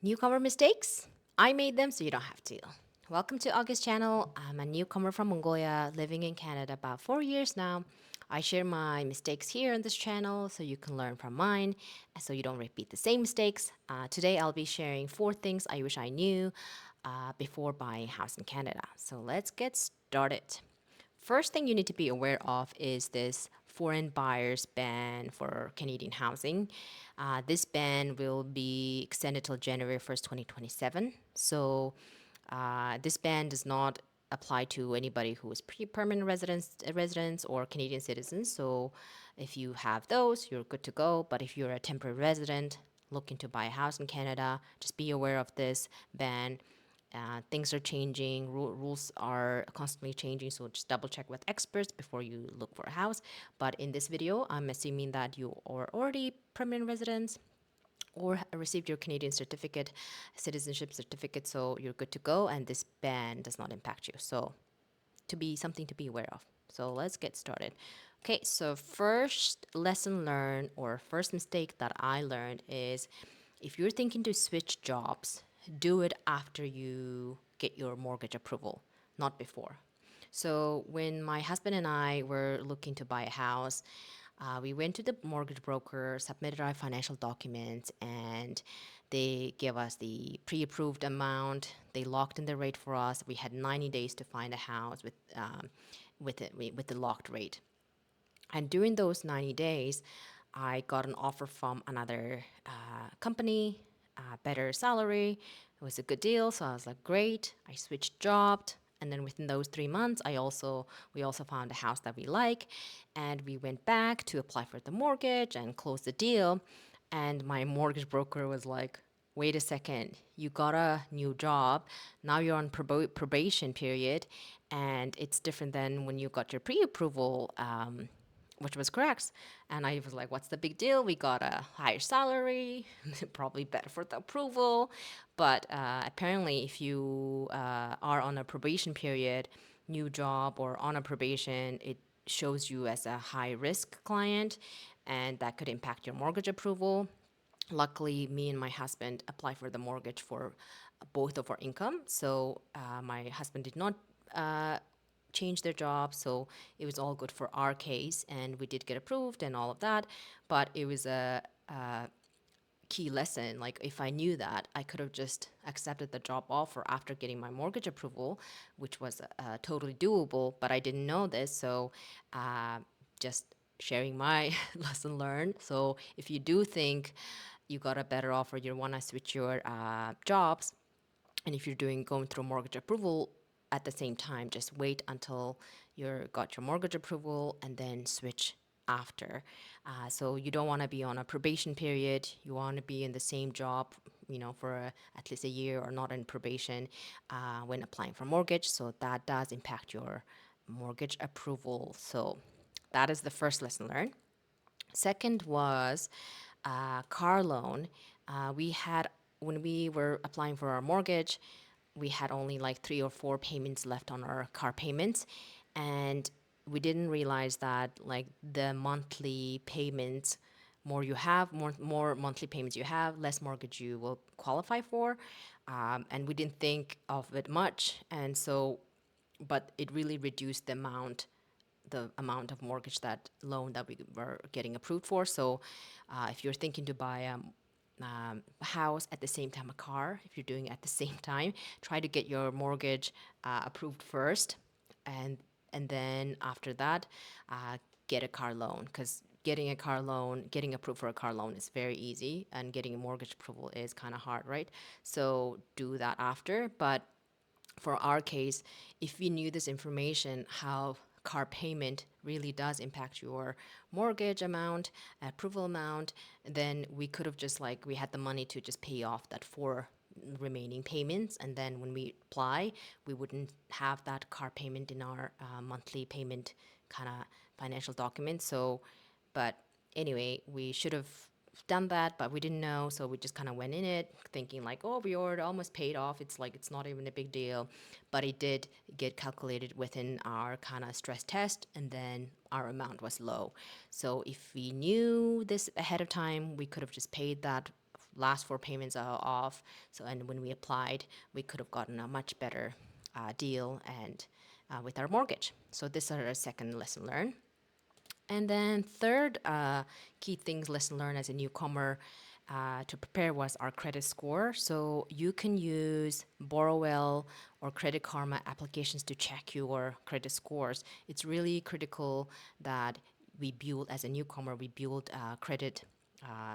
Newcomer mistakes? I made them so you don't have to. Welcome to August channel. I'm a newcomer from Mongolia, living in Canada about 4 years now. I share my mistakes here on this channel so you can learn from mine and so you don't repeat the same mistakes. Today I'll be sharing 4 things I wish I knew before buying a house in Canada. So let's get started. First thing you need to be aware of is this foreign buyers ban for Canadian housing. This ban will be extended till January 1st, 2027. So this ban does not apply to anybody who is permanent residents or Canadian citizens. So if you have those, you're good to go. But if you're a temporary resident looking to buy a house in Canada, just be aware of this ban. Things are changing, rules are constantly changing, so just double check with experts before you look for a house. But in this video, I'm assuming that you are already permanent residents or received your Canadian citizenship certificate, so you're good to go, and this ban does not impact you. So to be something to be aware of. So let's get started. Okay, so first lesson learned or first mistake that I learned is if you're thinking to switch jobs, do it after you get your mortgage approval, not before. So when my husband and I were looking to buy a house, we went to the mortgage broker, submitted our financial documents, and they gave us the pre-approved amount. They locked in the rate for us. We had 90 days to find a house with the locked rate. And during those 90 days, I got an offer from another company, better salary. It was a good deal, so I was like, great. I switched jobs, and then within those 3 months, we also found a house that we like, and we went back to apply for the mortgage and close the deal. And my mortgage broker was like, wait a second, you got a new job. Now you're on probation period, and it's different than when you got your pre-approval, which was correct. And I was like, what's the big deal? We got a higher salary, probably better for the approval. But apparently, if you are on a probation period, new job, or on a probation, it shows you as a high risk client, and that could impact your mortgage approval. Luckily, me and my husband applied for the mortgage for both of our income. So my husband did not change their job, so it was all good for our case, and we did get approved and all of that. But it was a key lesson. Like, if I knew that, I could have just accepted the job offer after getting my mortgage approval, which was totally doable. But I didn't know this, so just sharing my lesson learned. So if you do think you got a better offer, you want to switch your jobs, and if you're going through mortgage approval at the same time, just wait until you got your mortgage approval and then switch after. So you don't want to be on a probation period. You want to be in the same job, for at least a year, or not in probation when applying for mortgage. So that does impact your mortgage approval. So that is the first lesson learned. Second was car loan. We had When we were applying for our mortgage, we had only like 3 or 4 payments left on our car payments, and we didn't realize that like the monthly payments, more monthly payments you have, less mortgage you will qualify for, and we didn't think of it much, and so, but it really reduced the amount of mortgage that loan that we were getting approved for. So if you're thinking to buy a house at the same time a car, if you're doing it at the same time, try to get your mortgage approved first, and then after that, get a car loan, because getting approved for a car loan is very easy, and getting a mortgage approval is kind of hard, right? So do that after. But for our case, if we knew this information, how car payment really does impact your mortgage amount, approval amount, then we could have just, like, we had the money to just pay off that 4 remaining payments, and then when we apply, we wouldn't have that car payment in our monthly payment kind of financial document. So, but anyway, we should have done that, but we didn't know, so we just kind of went in it thinking like, oh, we already almost paid off, it's like it's not even a big deal. But it did get calculated within our kind of stress test, and then our amount was low. So if we knew this ahead of time, we could have just paid that last four payments are off. So, and when we applied, we could have gotten a much better deal and with our mortgage. So this is our second lesson learned. And then third key things lesson learned as a newcomer to prepare was our credit score. So you can use Borrowell or Credit Karma applications to check your credit scores. It's really critical that we build as a newcomer, we build credit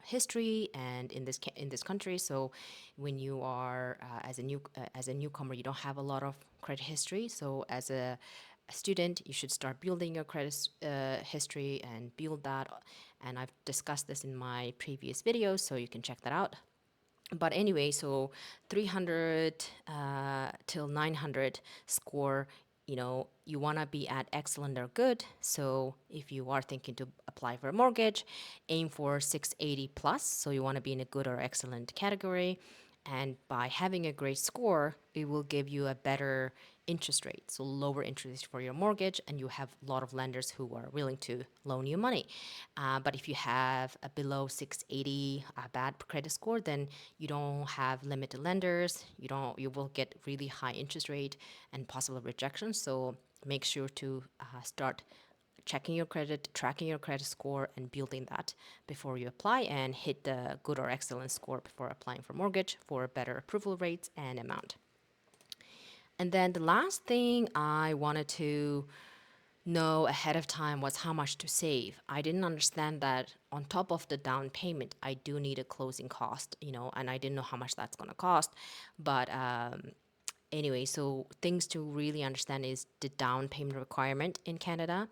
history and in this country. So when you are as a newcomer, you don't have a lot of credit history. So as a student, you should start building your credit history and build that. And I've discussed this in my previous videos, so you can check that out. But anyway, so 300 till 900 score, you want to be at excellent or good. So if you are thinking to apply for a mortgage, aim for 680 plus. So you want to be in a good or excellent category. And by having a great score, it will give you a better interest rate, so lower interest for your mortgage, and you have a lot of lenders who are willing to loan you money. But if you have a below 680 bad credit score, then you don't have limited lenders. You will get really high interest rate and possible rejection. So make sure to start checking your credit, tracking your credit score, and building that before you apply, and hit the good or excellent score before applying for mortgage for better approval rates and amount. And then the last thing I wanted to know ahead of time was how much to save. I didn't understand that on top of the down payment, I do need a closing cost, and I didn't know how much that's going to cost. But anyway, so things to really understand is the down payment requirement in Canada.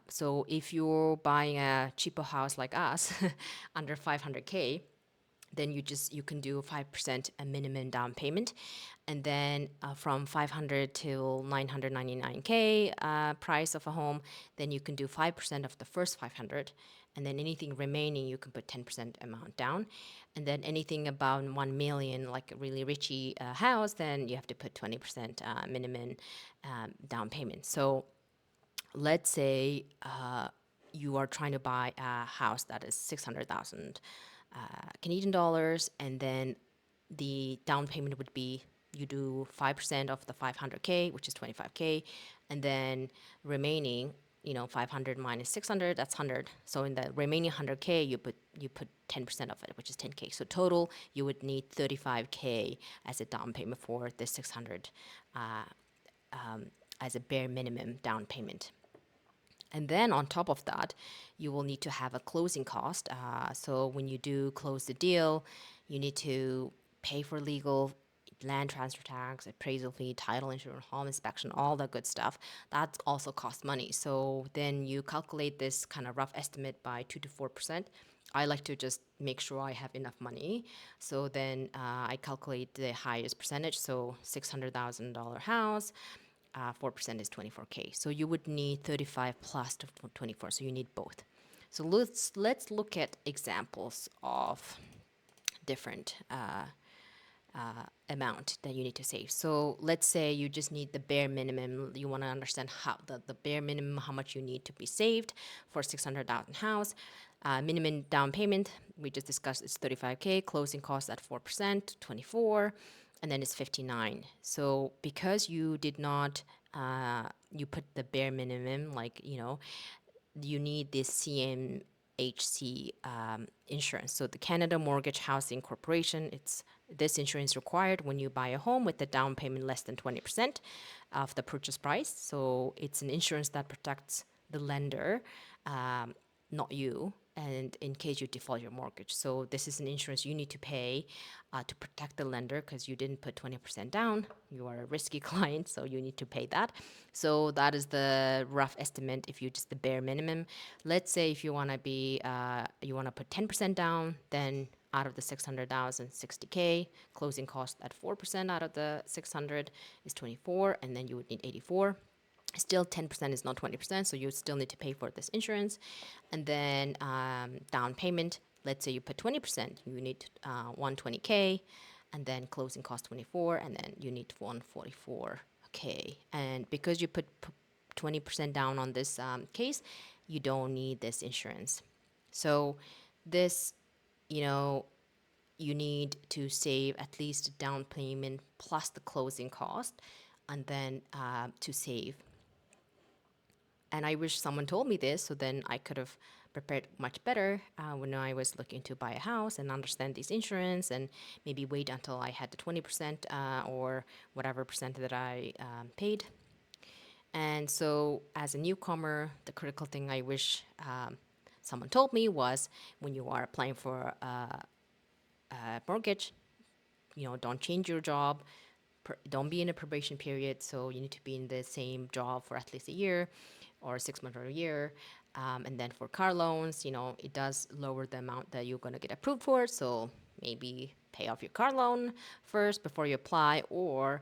So if you're buying a cheaper house like us, under 500K, then you can do 5% a minimum down payment, and then from 500 till 999K price of a home, then you can do 5% of the first 500, and then anything remaining you can put 10% amount down, and then anything about 1 million, like a really richy house, then you have to put 20% minimum down payment. So let's say you are trying to buy a house that is 600,000 Canadian dollars, and then the down payment would be you do 5% of the 500K, which is 25K, and then remaining, 500 minus 600, that's 100. So in the remaining 100K, you put 10% of it, which is 10K. So total, you would need 35K as a down payment for the 600 as a bare minimum down payment. And then on top of that, you will need to have a closing cost. So when you do close the deal, you need to pay for legal, land transfer tax, appraisal fee, title insurance, home inspection, all that good stuff. That also costs money. So then you calculate this kind of rough estimate by 2 to 4%. I like to just make sure I have enough money. So then I calculate the highest percentage. So $600,000 house, 4% is 24K. So you would need 35 plus to 24. So you need both. So let's look at examples of different amount that you need to save. So let's say you just need the bare minimum. You want to understand how the bare minimum, how much you need to be saved for 600,000 house. Minimum down payment, we just discussed, it's 35K. Closing costs at 4%, 24, and then it's 59. So because you did not, you put the bare minimum, you need this CMHC insurance. So the Canada Mortgage Housing Corporation, this insurance required when you buy a home with the down payment less than 20% of the purchase price. So it's an insurance that protects the lender, not you, and in case you default your mortgage. So this is an insurance you need to pay to protect the lender because you didn't put 20% down. You are a risky client, so you need to pay that. So that is the rough estimate if you just the bare minimum. Let's say if you want to you want to put 10% down, then out of the 600,000, 60K, closing cost at 4% out of the 600 is 24, and then you would need 84. Still 10% is not 20%, so you still need to pay for this insurance. And then down payment, let's say you put 20%, you need 120K, and then closing cost 24, and then you need 144K. And because you put 20% down on this case, you don't need this insurance. So this, you need to save at least down payment plus the closing cost, and then to save. And I wish someone told me this, so then I could have prepared much better when I was looking to buy a house and understand this insurance, and maybe wait until I had the 20% or whatever percent that I paid. And so, as a newcomer, the critical thing I wish someone told me was, when you are applying for a mortgage, don't change your job, don't be in a probation period. So you need to be in the same job for at least a year, or 6 months or a year. And then for car loans, it does lower the amount that you're going to get approved for. So maybe pay off your car loan first before you apply, or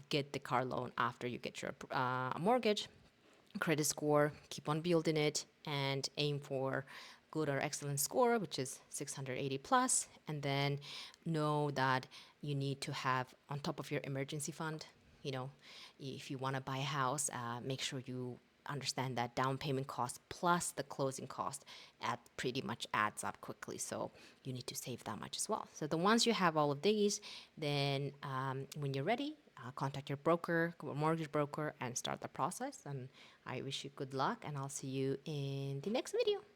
get the car loan after you get your mortgage. Credit score, keep on building it, and aim for good or excellent score, which is 680 plus. And then know that you need to have on top of your emergency fund. If you want to buy a house, make sure you understand that down payment cost plus the closing cost pretty much adds up quickly. So you need to save that much as well. So the once you have all of these, then when you're ready, contact your broker, mortgage broker, and start the process. And I wish you good luck, and I'll see you in the next video.